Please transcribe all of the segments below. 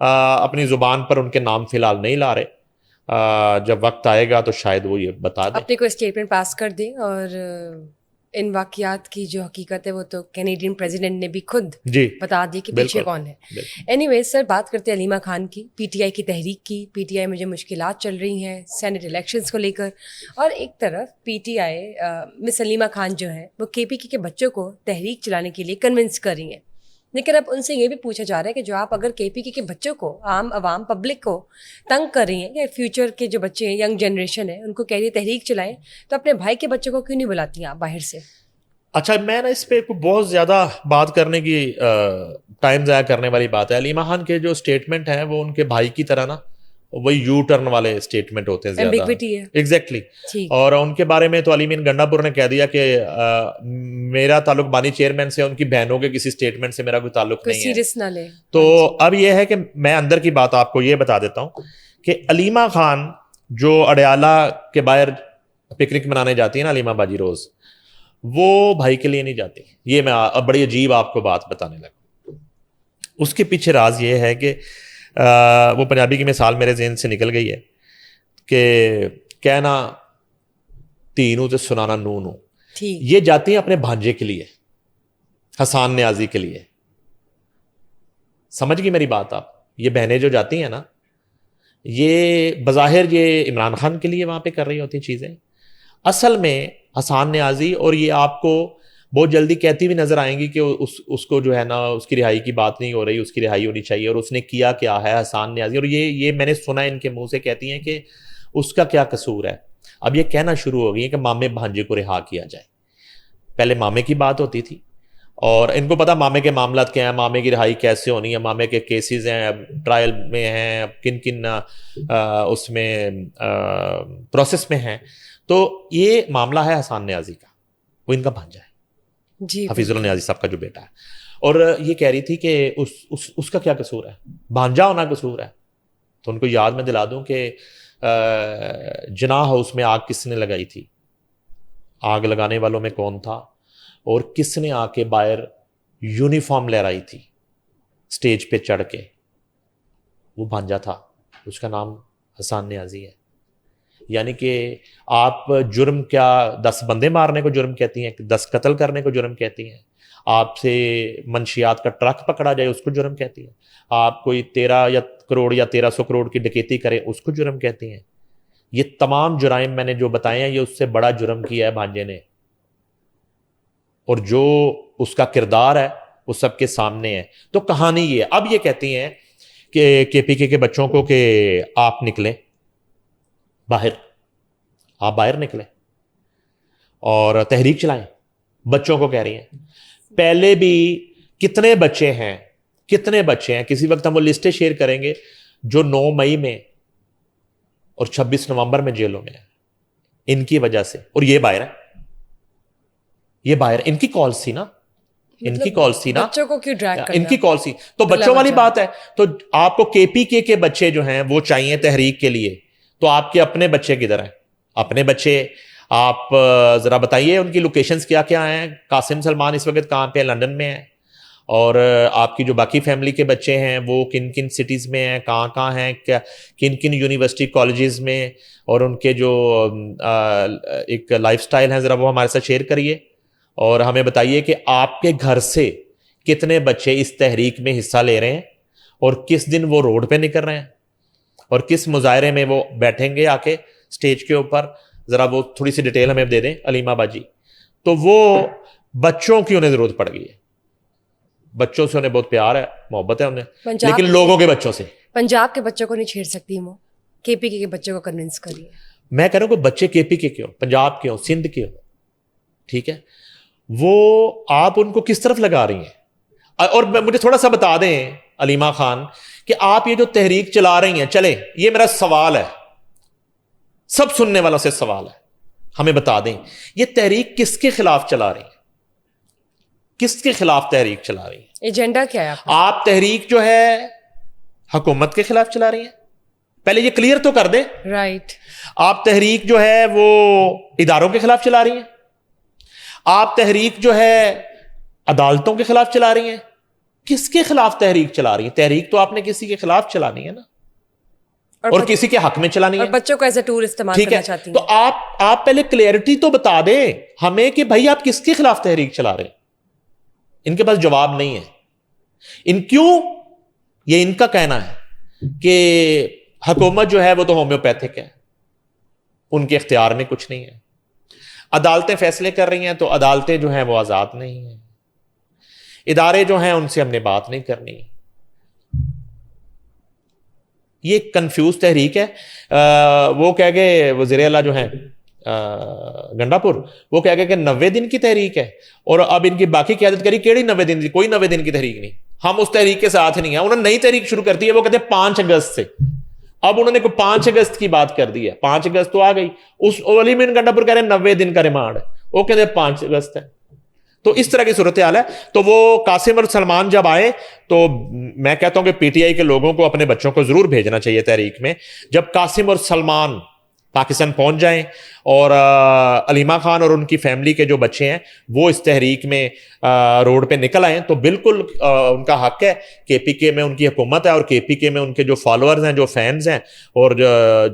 اپنی زبان پر ان کے نام فی الحال نہیں لا رہے. جب وقت آئے گا تو شاید وہ یہ بتا دیں. اپنے کو اسٹیٹمنٹ پاس کر دیں. اور ان واقعات کی جو حقیقت ہے وہ تو کینیڈین پریزیڈنٹ نے بھی خود بتا دی کہ پیچھے کون ہے. اینی ویز سر، بات کرتے ہیں علیمہ خان کی، پی ٹی آئی کی تحریک کی. پی ٹی آئی میں جو مشکلات چل رہی ہیں سینٹ الیکشنز کو لے کر، اور ایک طرف پی ٹی آئی مس علیمہ خان جو ہیں وہ کے پی کے بچوں کو تحریک چلانے کے لیے کنونس کر رہی ہیں. لیکن اب ان سے یہ بھی پوچھا جا رہا ہے کہ جو آپ اگر کے پی کے بچوں کو، عام عوام پبلک کو تنگ کر رہی ہیں، یا فیوچر کے جو بچے ہیں، ینگ جنریشن ہے، ان کو کہہ رہی ہے تحریک چلائیں، تو اپنے بھائی کے بچوں کو کیوں نہیں بلاتی ہیں آپ باہر سے؟ اچھا، میں نا اس پہ بہت زیادہ بات کرنے کی ٹائم ضائع کرنے والی بات ہے. علیمہ خان کے جو اسٹیٹمنٹ ہیں وہ ان کے بھائی کی طرح نا وہی یو ٹرن والے اسٹیٹمنٹ ہوتے ہیں زیادہ. ایگزیکٹلی. اور ان کے بارے میں تو علیم گنڈا پور نے کہہ دیا کہ میرا تعلق بانی چیئرمین سے، ان کی بہنوں کے کسی اسٹیٹمنٹ سے میرا کوئی تعلق نہیں ہے. سیریس نہ لے. تو اب یہ ہے کہ میں اندر کی بات آپ کو یہ بتا دیتا ہوں کہ علیمہ خان جو اڈیالہ کے باہر پکنک منانے جاتی ہے نا علیمہ باجی روز، وہ بھائی کے لیے نہیں جاتی. یہ میں اب بڑی عجیب آپ کو بات بتانے لگا. اس کے پیچھے راز یہ ہے کہ وہ پنجابی کی مثال میرے ذہن سے نکل گئی ہے کہ کہنا تینوں تے سنانا نو. یہ جاتی ہیں اپنے بھانجے کے لیے، حسان نیازی کے لیے. سمجھ گئی میری بات آپ؟ یہ بہنیں جو جاتی ہیں نا، یہ بظاہر یہ عمران خان کے لیے وہاں پہ کر رہی ہوتی چیزیں. اصل میں حسان نیازی، اور یہ آپ کو بہت جلدی کہتی ہوئی نظر آئیں گی کہ اس کو جو ہے نا اس کی رہائی کی بات نہیں ہو رہی، اس کی رہائی ہونی چاہیے. اور اس نے کیا ہے حسان نیازی، اور یہ میں نے سنا ان کے منہ سے کہتی ہیں کہ اس کا کیا قصور ہے. اب یہ کہنا شروع ہو گئی ہے کہ مامے بھانجے کو رہا کیا جائے. پہلے مامے کی بات ہوتی تھی، اور ان کو پتا مامے کے معاملات کیا ہیں، مامے کی رہائی کیسے ہونی ہے، مامے کے کیسز ہیں، ٹرائل میں ہیں، کن اس میں پروسیس میں ہیں. تو یہ معاملہ ہے حسان نیازی کا، وہ ان کا بھانجا ہے جی، حفیظ اللہ نیازی صاحب کا جو بیٹا ہے. اور یہ کہہ رہی تھی کہ اس کا کیا قصور ہے، بھانجا ہونا قصور ہے. تو ان کو یاد میں دلا دوں کہ جناح ہاؤس میں آگ کس نے لگائی تھی، آگ لگانے والوں میں کون تھا، اور کس نے آ کے باہر یونیفارم لہرائی تھی سٹیج پہ چڑھ کے، وہ بھانجا تھا. اس کا نام حسان نیازی ہے. یعنی کہ آپ جرم کیا 10 بندے مارنے کو جرم کہتی ہیں، 10 قتل کرنے کو جرم کہتی ہیں، آپ سے منشیات کا ٹرک پکڑا جائے اس کو جرم کہتی ہیں، آپ کوئی 13 کروڑ یا 1300 کروڑ کی ڈکیتی کرے اس کو جرم کہتی ہیں. یہ تمام جرائم میں نے جو بتائے ہیں یہ اس سے بڑا جرم کیا ہے بھانجے نے، اور جو اس کا کردار ہے وہ سب کے سامنے ہے. تو کہانی یہ ہے. اب یہ کہتی ہیں کہ کے پی کے بچوں کو کہ آپ نکلیں باہر، آپ باہر نکلیں اور تحریک چلائیں. بچوں کو کہہ رہی ہیں. پہلے بھی کتنے بچے ہیں کسی وقت ہم وہ لسٹیں شیئر کریں گے جو 9 مئی میں اور 26 نومبر میں جیلوں میں ہیں ان کی وجہ سے. اور یہ باہر ان کی کالز تھی نا، بچوں کو کیوں ڈریگ کرنا، ان کی کال سی. تو بچوں والی بات ہے. تو آپ کو کے پی کے بچے جو ہیں وہ چاہیے تحریک کے لیے، تو آپ کے اپنے بچے کدھر ہیں؟ اپنے بچے آپ ذرا بتائیے ان کی لوکیشنز کیا کیا ہیں. قاسم سلمان اس وقت کہاں پہ؟ لنڈن میں ہیں. اور آپ کی جو باقی فیملی کے بچے ہیں وہ کن کن سٹیز میں ہیں، کہاں ہیں، کن کن یونیورسٹی کالجز میں، اور ان کے جو ایک لائف سٹائل ہیں ذرا وہ ہمارے ساتھ شیئر کریے. اور ہمیں بتائیے کہ آپ کے گھر سے کتنے بچے اس تحریک میں حصہ لے رہے ہیں، اور کس دن وہ روڈ پہ نکل رہے ہیں، اور کس مظاہرے میں وہ بیٹھیں گے آ کے سٹیج کے اوپر. ذرا وہ تھوڑی سی ڈیٹیل ہمیں دے دیں علیمہ باجی. تو وہ بچوں کی انہیں ضرورت پڑ گئی ہے. بچوں سے انہیں بہت پیار ہے، محبت ہے انہیں، لیکن لوگوں کے بچوں سے. پنجاب کے بچوں کو نہیں چھیڑ سکتی وہ، کے پی کے بچوں کو کنونس کریے. میں کہہ رہا ہوں کہ بچے کے پی کے ہوں، پنجاب کے ہوں، سندھ کے ہوں، ٹھیک ہے، وہ آپ ان کو کس طرف لگا رہی ہیں. اور مجھے تھوڑا سا بتا دیں علیمہ خان کہ آپ یہ جو تحریک چلا رہی ہیں، چلیں یہ میرا سوال ہے، سب سننے والوں سے سوال ہے، ہمیں بتا دیں یہ تحریک کس کے خلاف چلا رہی ہیں، کس کے خلاف تحریک چلا رہی ہیں؟ ایجنڈا کیا ہے آپ تحریک جو ہے حکومت کے خلاف چلا رہی ہیں؟ پہلے یہ کلیئر تو کر دیں. رائٹ. آپ تحریک جو ہے وہ اداروں کے خلاف چلا رہی ہیں؟ آپ تحریک جو ہے عدالتوں کے خلاف چلا رہی ہیں؟ کس کے خلاف تحریک چلا رہی ہیں؟ تحریک تو آپ نے کسی کے خلاف چلانی ہے نا, اور کسی کے حق میں چلانی ہے, اور بچوں کو ایز اے ٹول استعمال کرنا چاہتی ہیں. تو آپ پہلے کلیئرٹی تو بتا دیں ہمیں کہ بھائی آپ کس کے خلاف تحریک چلا رہے ہیں. ان کے پاس جواب نہیں ہے. یہ ان کا کہنا ہے کہ حکومت جو ہے وہ تو ہومیوپیتھک ہے, ان کے اختیار میں کچھ نہیں ہے. عدالتیں فیصلے کر رہی ہیں تو عدالتیں جو ہیں وہ آزاد نہیں ہیں. ادارے جو ہیں ان سے ہم نے بات نہیں کرنی. یہ کنفیوز تحریک ہے. وہ کہہ گئے وزیر اعلیٰ جو ہیں گنڈا پور, وہ کہہ گئے کہ 90 دن کی تحریک ہے, اور اب ان کی باقی قیادت کری کیڑی 90 دن کی, کوئی 90 دن کی تحریک نہیں, ہم اس تحریک کے ساتھ نہیں ہیں. انہوں نے نئی تحریک شروع کر دی ہے, وہ کہتے ہیں 5 اگست سے. اب انہوں نے 5 اگست کی بات کر دی ہے. 5 اگست تو آ گئی, اس علی مین گنڈا پور کہہ رہے ہیں 90 دن کا ریمانڈ ہے, وہ کہتے ہیں 5 اگست ہے. تو اس طرح کی صورتحال ہے. تو وہ قاسم اور سلمان جب آئے تو میں کہتا ہوں کہ پی ٹی آئی کے لوگوں کو اپنے بچوں کو ضرور بھیجنا چاہیے تحریک میں. جب قاسم اور سلمان پاکستان پہنچ جائیں اور علیمہ خان اور ان کی فیملی کے جو بچے ہیں وہ اس تحریک میں روڈ پہ نکل آئیں تو بالکل ان کا حق ہے. کے پی کے میں ان کی حکومت ہے, اور کے پی کے میں ان کے جو فالوورز ہیں, جو فینز ہیں, اور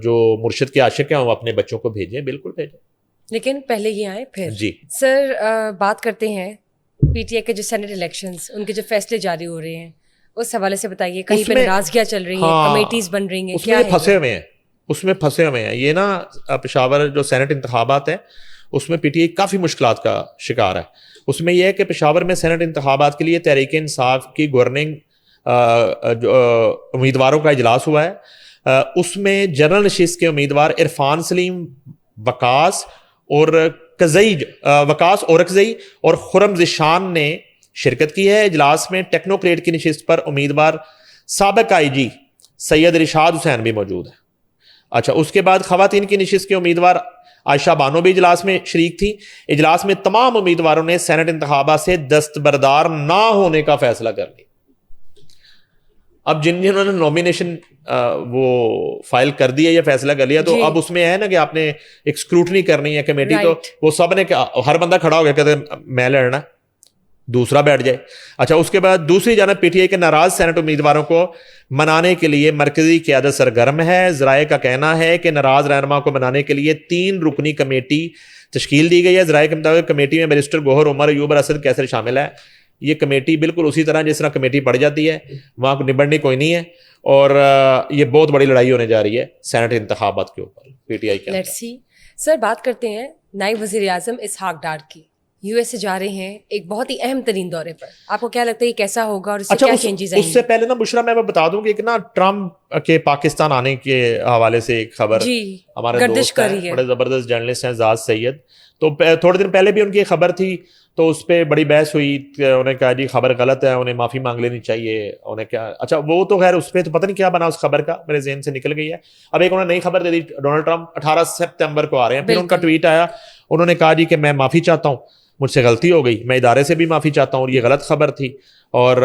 جو مرشد کے عاشق ہیں, وہ اپنے بچوں کو بھیجیں, بالکل بھیجیں. لیکن پہلے یہ آئے پھر جی سر بات کرتے ہیں پی ٹی آئی کے جو سینٹ الیکشنز, ان کے جو فیصلے جاری ہو رہے ہیں, اس حوالے سے بتائیے. کہیں پہ ناراضگیاں چل رہی ہیں, کمیٹیز بن رہی ہیں, اس میں پھنسے ہوئے ہیں. یہ نا پشاور جو سینٹ انتخابات ہیں اس میں پی ٹی آئی کافی مشکلات کا شکار ہے. اس میں یہ ہے کہ پشاور میں سینٹ انتخابات کے لیے تحریک انصاف کی گورننگ امیدواروں کا اجلاس ہوا ہے. اس میں جنرل نشست کے امیدوار عرفان سلیم, وقاص اورکزئی اور خرم ذیشان نے شرکت کی ہے. اجلاس میں ٹیکنوکریٹ کی نشست پر امیدوار سابق آئی جی سید رشاد حسین بھی موجود ہے. اچھا, اس کے بعد خواتین کی نشست کے امیدوار عائشہ بانو بھی اجلاس میں شریک تھی. اجلاس میں تمام امیدواروں نے سینٹ انتخابات سے دستبردار نہ ہونے کا فیصلہ کر لیا. اب جنہوں نے نومینیشن وہ فائل کر دی ہے یا فیصلہ کر لیا, تو اب اس میں ہے نا کہ آپ نے ایک اسکروٹنی کرنی ہے کمیٹی. تو وہ سب نے ہر بندہ کھڑا ہو گیا کہتے میں لڑنا, دوسرا بیٹھ جائے. اچھا, اس کے بعد دوسری جانب پی ٹی آئی کے ناراض سینٹ امیدواروں کو منانے کے لیے مرکزی قیادت سرگرم ہے. ذرائع کا کہنا ہے کہ ناراض رہنما کو منانے کے لیے 3 رکنی کمیٹی تشکیل دی گئی ہے. ذرائع کے مطابق کمیٹی میں بیرسٹر گوہر عمر, ایوب اور اسد کیسر شامل ہے. یہ کمیٹی بالکل اسی طرح جس طرح کمیٹی پڑ جاتی ہے, وہاں نبڑنی کوئی نہیں ہے, اور یہ بہت بڑی لڑائی ہونے جا رہی ہے سینٹ انتخابات کے اوپر پی ٹی آئی کے. لیٹس سی سر, بات کرتے ہیں نائب وزیر اعظم اسحاق ڈار کی. یو ایس سے جا رہے ہیں ایک بہت ہی اہم ترین دورے پر. آپ کو کیا لگتا ہے یہ کیسا ہوگا اور اس سے کیا چینجز آئیں گے؟ اس سے پہلے نا بشرا میں بتا دوں کہ ایک نا ٹرمپ کے پاکستان آنے کے حوالے سے ایک خبر ہمارے دوست ہیں, بڑے زبردست جرنلسٹ ہیں, زاد سید. تو تھوڑے دن پہلے بھی ان کی خبر تھی, تو اس پہ بڑی بحث ہوئی. انہوں نے کہا جی خبر غلط ہے, انہیں معافی مانگ لینی چاہیے. انہیں کیا, اچھا وہ تو خیر اس پہ تو پتہ نہیں کیا بنا اس خبر کا, میرے ذہن سے نکل گئی ہے. اب ایک انہوں نے نئی خبر دے دی, ڈونلڈ ٹرمپ 18 سپتمبر کو آ رہے ہیں. پھر ان کا ٹویٹ آیا, انہوں نے کہا جی کہ میں معافی چاہتا ہوں, مجھ سے غلطی ہو گئی, میں ادارے سے بھی معافی چاہتا ہوں, اور یہ غلط خبر تھی اور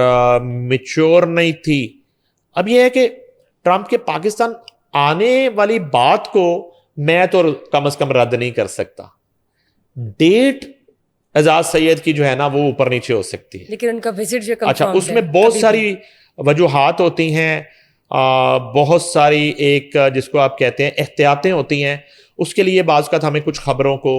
میچور نہیں تھی. اب یہ ہے کہ ٹرمپ کے پاکستان آنے والی بات کو میں تو کم از کم رد نہیں کر سکتا. ڈیٹ اعزاز سید کی جو ہے نا وہ اوپر نیچے ہو سکتی ہے, لیکن ان کا وزٹ جو اچھا اس میں بہت ساری وجوہات ہوتی ہیں, بہت ساری ایک جس کو آپ کہتے ہیں احتیاطیں ہوتی ہیں. اس کے لیے بعض کا ہمیں کچھ خبروں کو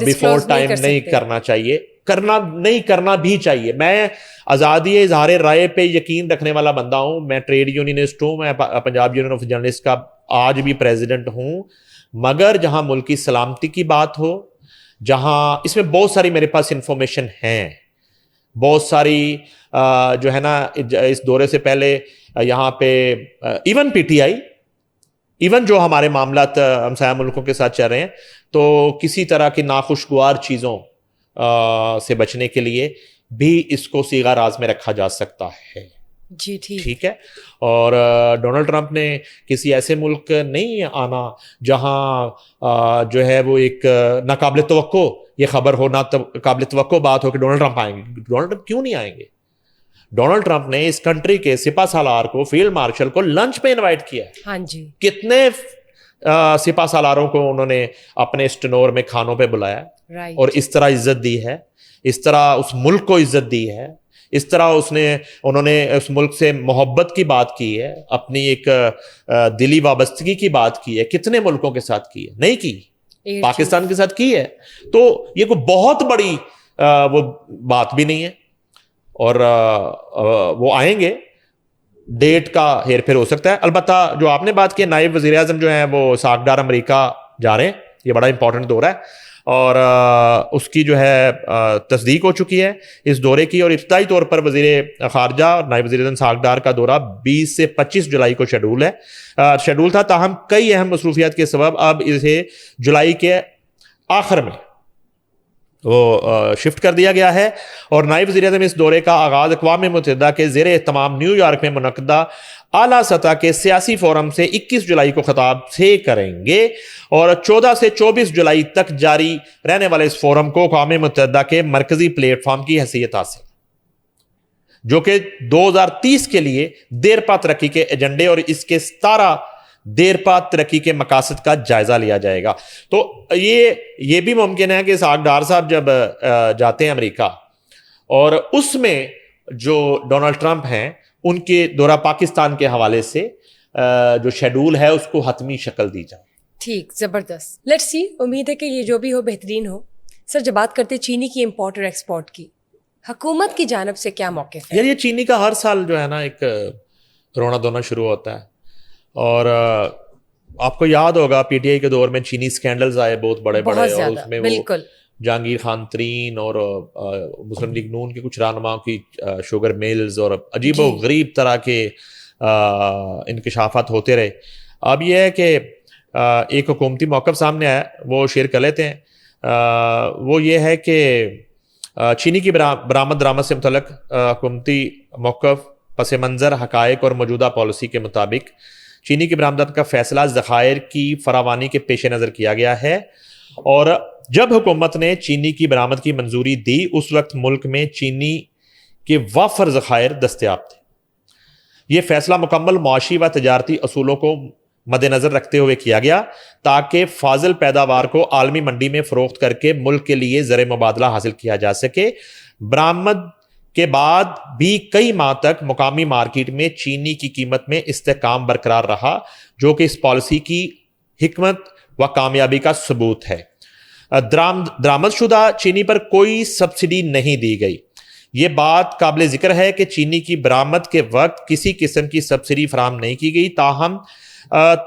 بیفور ٹائم نہیں کرنا چاہیے, نہیں کرنا بھی چاہیے. میں آزادی اظہار رائے پہ یقین رکھنے والا بندہ ہوں, میں ٹریڈ یونینسٹ ہوں, میں پنجاب یونین آف جرنلسٹ کا آج بھی پریزیڈنٹ ہوں. مگر جہاں ملک کی سلامتی کی بات ہو, جہاں اس میں بہت ساری میرے پاس انفارمیشن ہیں, بہت ساری جو ہے نا اس دورے سے پہلے یہاں پہ even P T I, even جو ہمارے معاملات ہمسایہ ملکوں کے ساتھ چل رہے ہیں, تو کسی طرح کی ناخوشگوار چیزوں سے بچنے کے لیے بھی اس کو صیغہ راز میں رکھا جا سکتا ہے. جی ٹھیک ہے. اور ڈونلڈ ٹرمپ نے کسی ایسے ملک نہیں آنا جہاں جو ہے وہ ایک ناقابل توقع یہ خبر ہو, نہ قابل توقع بات ہو کہ ڈونلڈ ٹرمپ آئیں گے. ڈونلڈ ٹرمپ کیوں نہیں آئیں گے؟ ڈونلڈ ٹرمپ نے اس کنٹری کے سپاہ سالار کو, فیلڈ مارشل کو لنچ پہ انوائٹ کیا ہے. ہاں جی, کتنے سپاہ سالاروں کو انہوں نے اپنے اسٹنور میں کھانوں پہ بلایا, اور اس طرح عزت دی ہے, اس طرح اس ملک کو عزت دی ہے. اس طرح انہوں نے اس ملک سے محبت کی بات کی ہے, اپنی ایک دلی وابستگی کی بات کی ہے, کتنے ملکوں کے ساتھ کی ہے؟ نہیں کی, پاکستان کے ساتھ کی ہے. تو یہ کوئی بہت بڑی وہ بات بھی نہیں ہے, اور وہ آئیں گے, ڈیٹ کا ہیر پھیر ہو سکتا ہے. البتہ جو آپ نے بات کی, نائب وزیر اعظم جو ہیں وہ اسحاق ڈار امریکہ جا رہے ہیں, یہ بڑا امپورٹنٹ دورہ ہے, اور اس کی جو ہے تصدیق ہو چکی ہے اس دورے کی, اور ابتدائی طور پر وزیر خارجہ اور نائب وزیر اعظم اسحاق ڈار کا دورہ 20 سے 25 جولائی کو شیڈول تھا, تاہم کئی اہم مصروفیات کے سبب اب اسے جولائی کے آخر میں وہ شفٹ کر دیا گیا ہے. اور نائب وزیر اعظم اس دورے کا آغاز اقوام متحدہ کے زیر اہتمام نیو یارک میں منعقدہ اعلیٰ سطح کے سیاسی فورم سے 21 جولائی کو خطاب سے کریں گے, اور 14 سے 24 جولائی تک جاری رہنے والے اس فورم کو اقوام متحدہ کے مرکزی پلیٹ فارم کی حیثیت حاصل, جو کہ 2030 کے لیے دیرپا ترقی کے ایجنڈے اور اس کے 17 دیرپا ترقی کے مقاصد کا جائزہ لیا جائے گا. تو یہ بھی ممکن ہے کہ اسحاق ڈار صاحب جب جاتے ہیں امریکہ, اور اس میں جو ڈونلڈ ٹرمپ ہیں ان کے دورہ پاکستان کے حوالے سے جو شیڈول ہے اس کو حتمی شکل دی جائے. ٹھیک, زبردست. لیٹس سی, امید ہے کہ یہ جو بھی ہو بہترین ہو. سر, جب بات کرتے چینی کی امپورٹ اور ایکسپورٹ کی, حکومت کی جانب سے کیا موقف ہے؟ یار یہ چینی کا ہر سال جو ہے نا ایک رونا دھونا شروع ہوتا ہے, اور آپ کو یاد ہوگا پی ٹی آئی کے دور میں چینی سکینڈلز آئے بہت بڑے بڑے, اور اس میں وہ جہانگیر خان ترین اور مسلم لیگ نون کے کچھ رہنماؤں کی شوگر میلز اور عجیب و غریب طرح کے انکشافات ہوتے رہے. اب یہ ہے کہ ایک حکومتی موقف سامنے آیا, وہ شیئر کر لیتے ہیں. وہ یہ ہے کہ چینی کی برآمد درآمد سے متعلق حکومتی موقف پس منظر حقائق اور موجودہ پالیسی کے مطابق چینی کی برآمدات کا فیصلہ ذخائر کی فراوانی کے پیش نظر کیا گیا ہے, اور جب حکومت نے چینی کی برآمد کی منظوری دی اس وقت ملک میں چینی کے وافر ذخائر دستیاب تھے. یہ فیصلہ مکمل معاشی و تجارتی اصولوں کو مد نظر رکھتے ہوئے کیا گیا تاکہ فاضل پیداوار کو عالمی منڈی میں فروخت کر کے ملک کے لیے زر مبادلہ حاصل کیا جا سکے. برآمد کے بعد بھی کئی ماہ تک مقامی مارکیٹ میں چینی کی قیمت میں استحکام برقرار رہا, جو کہ اس پالیسی کی حکمت و کامیابی کا ثبوت ہے. درآمد شدہ چینی پر کوئی سبسڈی نہیں دی گئی. یہ بات قابل ذکر ہے کہ چینی کی برآمد کے وقت کسی قسم کی سبسڈی فراہم نہیں کی گئی, تاہم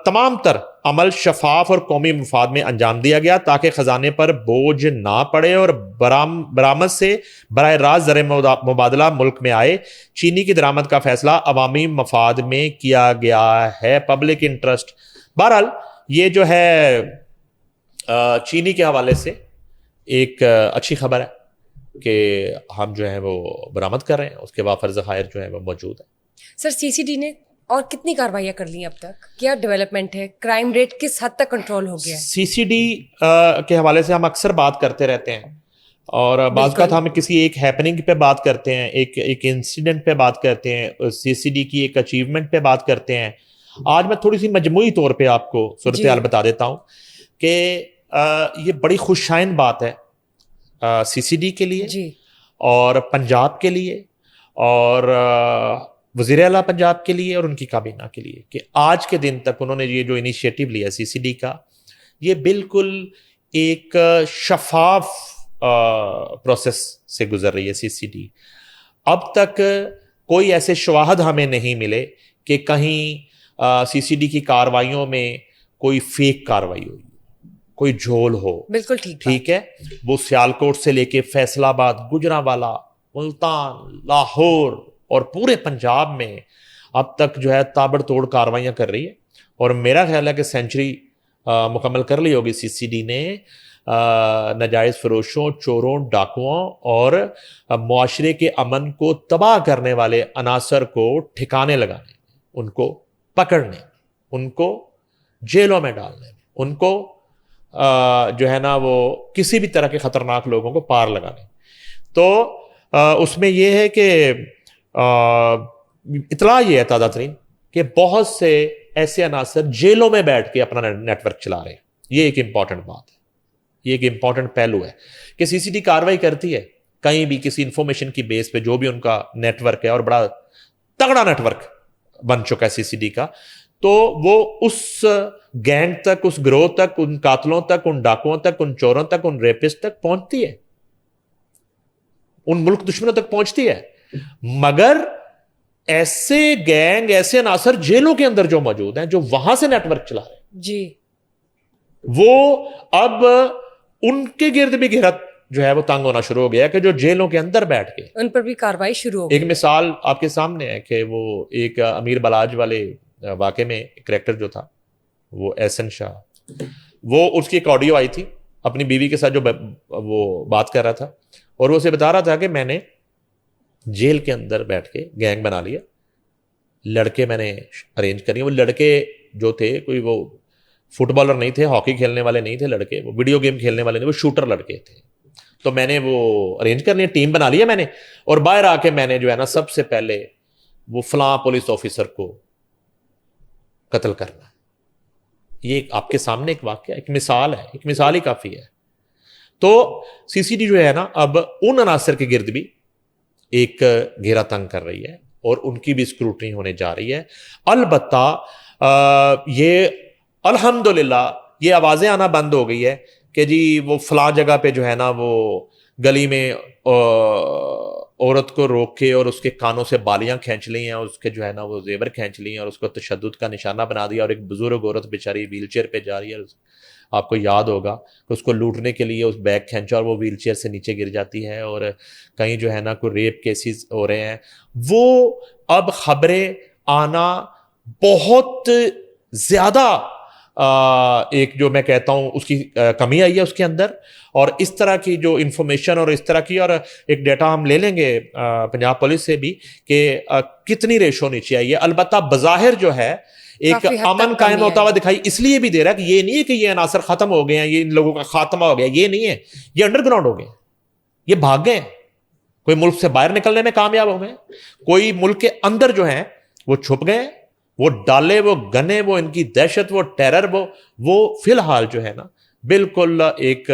تمام تر عمل شفاف اور قومی مفاد میں انجام دیا گیا تاکہ خزانے پر بوجھ نہ پڑے اور برآمد سے براہ راست زر مبادلہ ملک میں آئے. چینی کی درآمد کا فیصلہ عوامی مفاد میں کیا گیا ہے, پبلک انٹرسٹ. بہرحال یہ جو ہے چینی کے حوالے سے ایک اچھی خبر ہے کہ ہم جو ہیں وہ برآمد کر رہے ہیں, اس کے وافر ذخائر جو ہیں وہ موجود ہیں. سر, سی سی ڈی نے اور کتنی کاروائیاں کر لی اب تک؟ کیا ڈیولپمنٹ ہے؟ کرائم ریٹ کس حد تک کنٹرول ہو گیا ہے؟ سی سی ڈی کے حوالے سے ہم اکثر بات کرتے رہتے ہیں, اور بعض اوقات ہم کسی ایک ہیپننگ پہ بات کرتے ہیں, ایک انسیڈنٹ پہ بات کرتے ہیں, سی سی ڈی کی ایک اچیومنٹ پہ بات کرتے ہیں. آج میں تھوڑی سی مجموعی طور پہ آپ کو صورتحال بتا دیتا ہوں کہ یہ بڑی خوشائن بات ہے سی سی ڈی کے لیے اور پنجاب کے لیے اور وزیر اعلیٰ پنجاب کے لیے اور ان کی کابینہ کے لیے, کہ آج کے دن تک انہوں نے یہ جو انیشیٹو لیا سی سی ڈی کا, یہ بالکل ایک شفاف پروسیس سے گزر رہی ہے سی سی ڈی. اب تک کوئی ایسے شواہد ہمیں نہیں ملے کہ کہیں سی سی ڈی کی کاروائیوں میں کوئی فیک کاروائی ہوئی, کوئی جھول ہو. بالکل ٹھیک ہے. وہ سیالکوٹ سے لے کے فیصل آباد, گجرانوالہ, ملتان, لاہور اور پورے پنجاب میں اب تک جو ہے تابڑ توڑ کاروائیاں کر رہی ہے, اور میرا خیال ہے کہ سینچری مکمل کر لی ہوگی سی سی ڈی نے ناجائز فروشوں, چوروں, ڈاکوؤں اور معاشرے کے امن کو تباہ کرنے والے عناصر کو ٹھکانے لگانے, ان کو پکڑنے, ان کو جیلوں میں ڈالنے, ان کو جو ہے نا وہ کسی بھی طرح کے خطرناک لوگوں کو پار لگانے. تو اس میں یہ ہے کہ اطلاع یہ ہے تازہ ترین کہ بہت سے ایسے عناصر جیلوں میں بیٹھ کے اپنا نیٹ ورک چلا رہے ہیں. یہ ایک امپورٹنٹ بات ہے, یہ ایک امپورٹنٹ پہلو ہے کہ سی سی ڈی کاروائی کرتی ہے, کہیں بھی کسی انفارمیشن کی بیس پہ جو بھی ان کا نیٹ ورک ہے, اور بڑا تگڑا نیٹ ورک بن چکا ہے CCD کا, تو وہ اس گینگ تک, اس گروہ تک, ان قاتلوں تک, ان ڈاکوؤں تک, ان چوروں تک, ان ریپسٹ تک پہنچتی ہے, ان ملک دشمنوں تک پہنچتی ہے. مگر ایسے گینگ, ایسے عناصر جیلوں کے اندر جو موجود ہیں, جو وہاں سے نیٹ ورک چلا رہے ہیں جی, وہ اب ان کے گرد بھی گھیرا جو ہے وہ تنگ ہونا شروع ہو گیا کہ جو جیلوں کے اندر بیٹھ کے ان پر بھی کاروائی شروع ہو گئی. ایک مثال آپ کے سامنے ہے کہ وہ ایک امیر بلاج والے واقعے میں کریکٹر جو تھا وہ احسن شاہ, وہ اس کی ایک آڈیو آئی تھی اپنی بیوی کے ساتھ جو وہ بات کر رہا تھا, اور وہ اسے بتا رہا تھا کہ میں نے جیل کے اندر بیٹھ کے گینگ بنا لیا, لڑکے میں نے ارینج کر لیے. وہ لڑکے جو تھے کوئی وہ فٹ بالر نہیں تھے, ہاکی کھیلنے والے نہیں تھے لڑکے, وہ ویڈیو گیم کھیلنے والے نہیں, وہ شوٹر لڑکے تھے. تو میں نے وہ ارینج کر لیا, ٹیم بنا لیا میں نے, اور باہر آ کے میں نے جو ہے نا سب سے پہلے وہ فلاں پولیس آفیسر کو قتل کرنا. یہ آپ کے سامنے ایک واقعہ, ایک مثال ہے, ایک مثال ہی کافی ہے. تو CCD جو ہے نا اب ان عناصر کے گرد بھی ایک گھیرا تنگ کر رہی ہے, اور ان کی بھی اسکروٹنی ہونے جا رہی ہے. البتہ یہ الحمدللہ یہ آوازیں آنا بند ہو گئی ہے کہ جی وہ فلاں جگہ پہ جو ہے نا وہ گلی میں عورت کو روک کے اور اس کے کانوں سے بالیاں کھینچ لی ہیں, اور اس کے جو ہے نا وہ زیور کھینچ لی ہیں, اور اس کو تشدد کا نشانہ بنا دیا, اور ایک بزرگ عورت بیچاری ویل چیئر پہ جا رہی ہے, آپ کو یاد ہوگا کہ اس کو لوٹنے کے لیے اس بیگ کھینچا اور وہ ویل چیئر سے نیچے گر جاتی ہے, اور کہیں جو ہے نا کوئی ریپ کیسز ہو رہے ہیں. وہ اب خبریں آنا بہت زیادہ ایک جو میں کہتا ہوں اس کی کمی آئی ہے اس کے اندر, اور اس طرح کی جو انفارمیشن اور اس طرح کی, اور ایک ڈیٹا ہم لے لیں گے پنجاب پولیس سے بھی کہ کتنی ریشو نیچے آئی ہے. البتہ بظاہر جو ہے ایک امن قائم ہوتا ہوا دکھائی اس لیے بھی دے رہا ہے کہ یہ نہیں ہے کہ یہ عناصر ختم ہو گئے ہیں, یہ ان لوگوں کا خاتمہ ہو گیا, یہ نہیں ہے, یہ انڈر گراؤنڈ ہو گئے, یہ بھاگ گئے, کوئی ملک سے باہر نکلنے میں کامیاب ہو گئے, کوئی ملک کے اندر جو ہیں وہ چھپ گئے, وہ ڈالے, وہ گنے, وہ ان کی دہشت, وہ ٹیرر, وہ فی الحال جو ہے نا بالکل ایک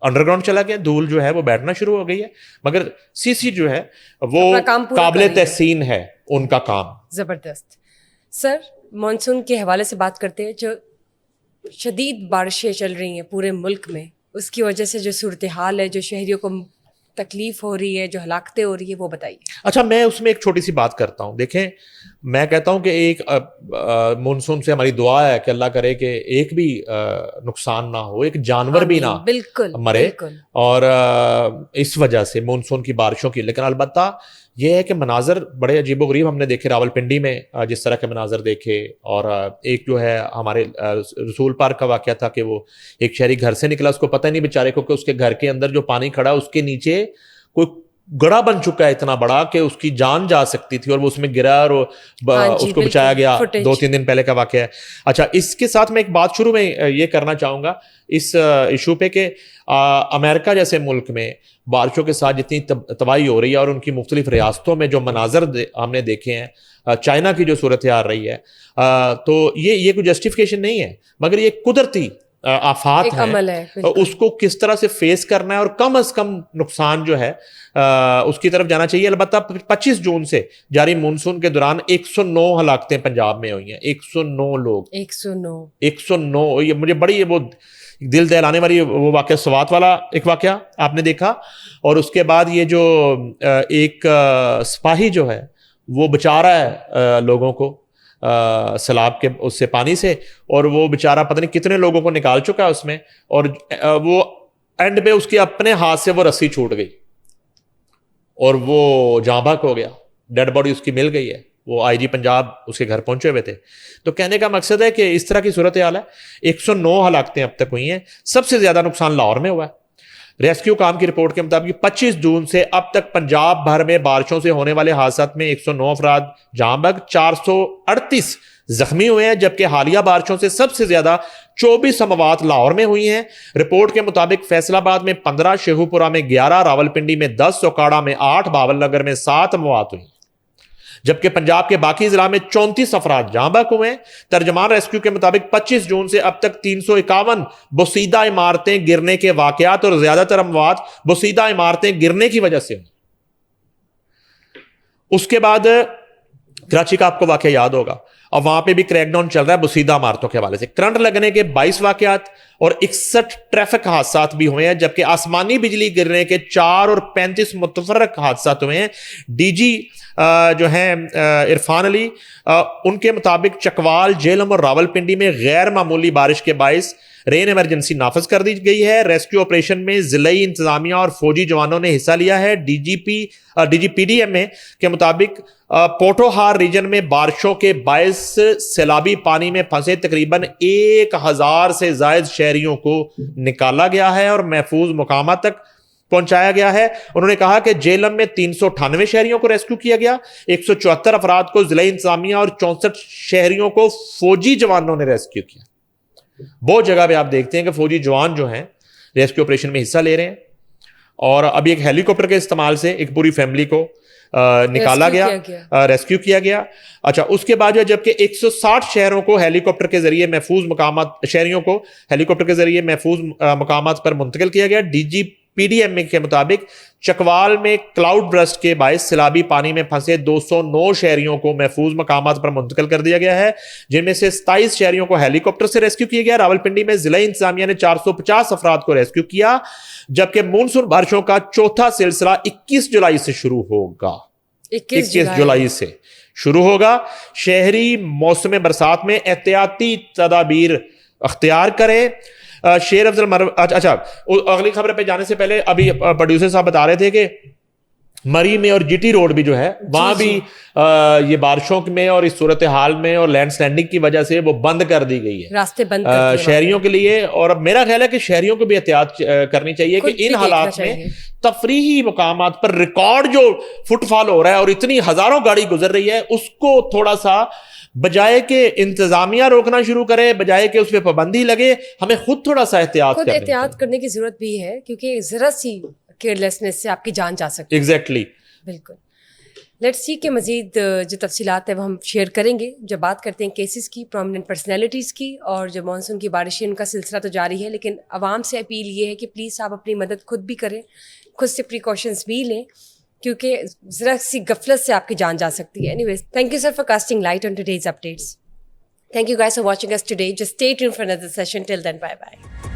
انڈر گراؤنڈ چلا گیا, دھول جو ہے وہ بیٹھنا شروع ہو گئی ہے. مگر CCD جو ہے وہ قابل تحسین ہے ان کا کام. زبردست. سر مانسون کے حوالے سے بات کرتے ہیں, جو شدید بارشیں چل رہی ہیں پورے ملک میں, اس کی وجہ سے جو صورتحال ہے, جو شہریوں کو تکلیف ہو رہی ہے, جو ہلاکتیں ہو رہی ہے, وہ بتائیے. اچھا, میں اس میں ایک چھوٹی سی بات کرتا ہوں. دیکھیں, میں کہتا ہوں کہ ایک مونسون سے ہماری دعا ہے کہ اللہ کرے کہ ایک بھی نقصان نہ ہو, ایک جانور بھی نہ مرے, اور اس وجہ سے مونسون کی بارشوں کی. لیکن البتہ یہ ہے کہ مناظر بڑے عجیب و غریب ہم نے دیکھے راول پنڈی میں, جس طرح کے مناظر دیکھے, اور ایک جو ہے ہمارے رسول پارک کا واقعہ تھا کہ وہ ایک شہری گھر سے نکلا, اس کو پتہ نہیں بیچارے کو کہ اس کے گھر کے اندر جو پانی کھڑا اس کے نیچے کوئی گڑا بن چکا ہے اتنا بڑا کہ اس کی جان جا سکتی تھی, اور وہ اس میں گرا اور اس کو بچایا گیا. 2-3 دن پہلے کا واقعہ ہے. اچھا, اس کے ساتھ میں ایک بات شروع میں یہ کرنا چاہوں گا اس ایشو پہ کہ امریکہ جیسے ملک میں بارشوں کے ساتھ جتنی تباہی ہو رہی ہے, اور ان کی مختلف ریاستوں میں جو مناظر ہم نے دیکھے ہیں, چائنا کی جو صورتحال رہی ہے, تو یہ کوئی جسٹیفیکیشن نہیں ہے, مگر یہ قدرتی آفات ہیں, اس کو کس طرح سے فیس کرنا ہے, اور کم از کم نقصان جو ہے اس کی طرف جانا چاہیے. البتہ 25 جون سے جاری مونسون کے دوران 109 ہلاکتیں پنجاب میں ہوئی ہیں. 109 لوگ, 109. یہ مجھے بڑی وہ دل دہلانے والی وہ واقعہ سوات والا ایک واقعہ آپ نے دیکھا, اور اس کے بعد یہ جو ایک سپاہی جو ہے وہ بچا رہا ہے لوگوں کو سیلاب کے اس سے پانی سے, اور وہ بیچارہ پتہ نہیں کتنے لوگوں کو نکال چکا ہے اس میں, اور وہ اینڈ پہ اس کے اپنے ہاتھ سے وہ رسی چھوٹ گئی اور وہ جاں بحق ہو گیا. ڈیڈ باڈی اس کی مل گئی ہے, وہ IG پنجاب اس کے گھر پہنچے ہوئے تھے. تو کہنے کا مقصد ہے کہ اس طرح کی صورتحال ہے. 109 ہلاکتیں اب تک ہوئی ہیں, سب سے زیادہ نقصان لاہور میں ہوا ہے. ریسکیو کام کی رپورٹ کے مطابق 25 جون سے اب تک پنجاب بھر میں بارشوں سے ہونے والے حادثات میں 109 افراد جاں بحق, 438 زخمی ہوئے ہیں, جبکہ حالیہ بارشوں سے سب سے زیادہ 24 اموات لاہور میں ہوئی ہیں. رپورٹ کے مطابق فیصل آباد میں 15, شیخوپورہ میں 11, راول پنڈی میں 10, اوکاڑا میں 8, باول نگر میں 7 اموات ہوئی. جبکہ پنجاب کے باقی ضلع میں 34 افراد جاں بحق ہوئے ہیں. ترجمان ریسکیو کے مطابق 25 جون سے اب تک 351 بوسیدہ عمارتیں گرنے کے واقعات اور زیادہ تر اموات بوسیدہ عمارتیں گرنے کی وجہ سے. اس کے بعد کراچی کا آپ کو واقعہ یاد ہوگا, اور وہاں پہ بھی کریک ڈاؤن چل رہا ہے بوسیدہ عمارتوں کے حوالے سے. کرنٹ لگنے کے 22 واقعات اور 61 ٹریفک حادثات بھی ہوئے ہیں, جبکہ آسمانی بجلی گرنے کے 4 اور 35 متفرق حادثات ہوئے ہیں. ڈی جی جو ہیں عرفان علی, ان کے مطابق چکوال, جہلم اور راولپنڈی میں غیر معمولی بارش کے باعث رین ایمرجنسی نافذ کر دی گئی ہے. ریسکیو آپریشن میں ضلعی انتظامیہ اور فوجی جوانوں نے حصہ لیا ہے. D G P D M A کے مطابق پوٹوہار ریجن میں بارشوں کے باعث سیلابی پانی میں پھنسے تقریباً 1000 سے زائد شہریوں کو نکالا گیا ہے اور محفوظ مقامات تک پہنچایا گیا ہے. انہوں نے کہا کہ جہلم میں 398 شہریوں کو ریسکیو کیا گیا, 174 افراد کو ضلعی انتظامیہ اور 64 شہریوں کو فوجی جوانوں نے ریسکیو کیا. بہت جگہ پہ آپ دیکھتے ہیں کہ فوجی جوان جو ہیں ریسکیو آپریشن میں حصہ لے رہے ہیں, اور ابھی ایک ہیلی کاپٹر کے استعمال سے ایک پوری فیملی کو نکالا گیا, ریسکیو کیا گیا. اچھا, اس کے بعد جو جبکہ 160 شہروں کو ہیلی کاپٹر کے ذریعے محفوظ مقامات, شہریوں کو ہیلی کاپٹر کے ذریعے محفوظ مقامات پر منتقل کیا گیا. D G P D M A کے مطابق چکوال میں کلاؤڈ برسٹ کے باعث سیلابی پانی میں پھنسے 209 شہریوں کو محفوظ مقامات پر منتقل کر دیا گیا ہے, جن میں سے 27 شہریوں کو ہیلی کاپٹر سے ریسکیو کیا گیا. راولپنڈی میں ضلعی انتظامیہ نے 450 افراد کو ریسکیو کیا, جبکہ مونسون بارشوں کا چوتھا سلسلہ 21 جولائی سے شروع ہوگا. 21 جولائی سے شروع ہوگا. شہری موسم برسات میں احتیاطی تدابیر اختیار کریں. شیر افضل اچھا, اگلی خبر پہ جانے سے پہلے ابھی پروڈیوسر صاحب بتا رہے تھے کہ مری میں اور جی ٹی روڈ بھی جو ہے وہاں بھی یہ بارشوں میں اور اس صورتحال میں اور لینڈ سلائڈنگ کی وجہ سے وہ بند کر دی گئی ہے, راستے بند شہریوں کے لیے. اور میرا خیال ہے کہ شہریوں کو بھی احتیاط کرنی چاہیے کہ ان حالات میں تفریحی مقامات پر ریکارڈ جو فٹ فال ہو رہا ہے اور اتنی ہزاروں گاڑی گزر رہی ہے, اس کو تھوڑا سا بجائے کہ انتظامیہ روکنا شروع کرے, بجائے کہ اس پہ پابندی لگے, ہمیں خود تھوڑا سا احتیاط کرنے کی ضرورت بھی ہے, کیونکہ ذرا سی کیئرلیسنس سے آپ کی جان جا سکتی ہے. ایگزیکٹلی, بالکل. لیٹس سی کہ مزید جو تفصیلات ہیں وہ ہم شیئر کریں گے جب بات کرتے ہیں کیسز کی, پرومیننٹ پرسنالٹیز کی, اور جو مانسون کی بارشیں ان کا سلسلہ تو جاری ہے, لیکن عوام سے اپیل یہ ہے کہ پلیز آپ اپنی مدد خود بھی کریں, خود سے پریکاشنز بھی لیں, کیونکہ ذرا سی غفلت سے آپ کی جان جا سکتی ہے. Anyways, thank you sir for casting light on today's updates. Thank you guys for watching us today. Just stay tuned for another session. Till then, bye-bye.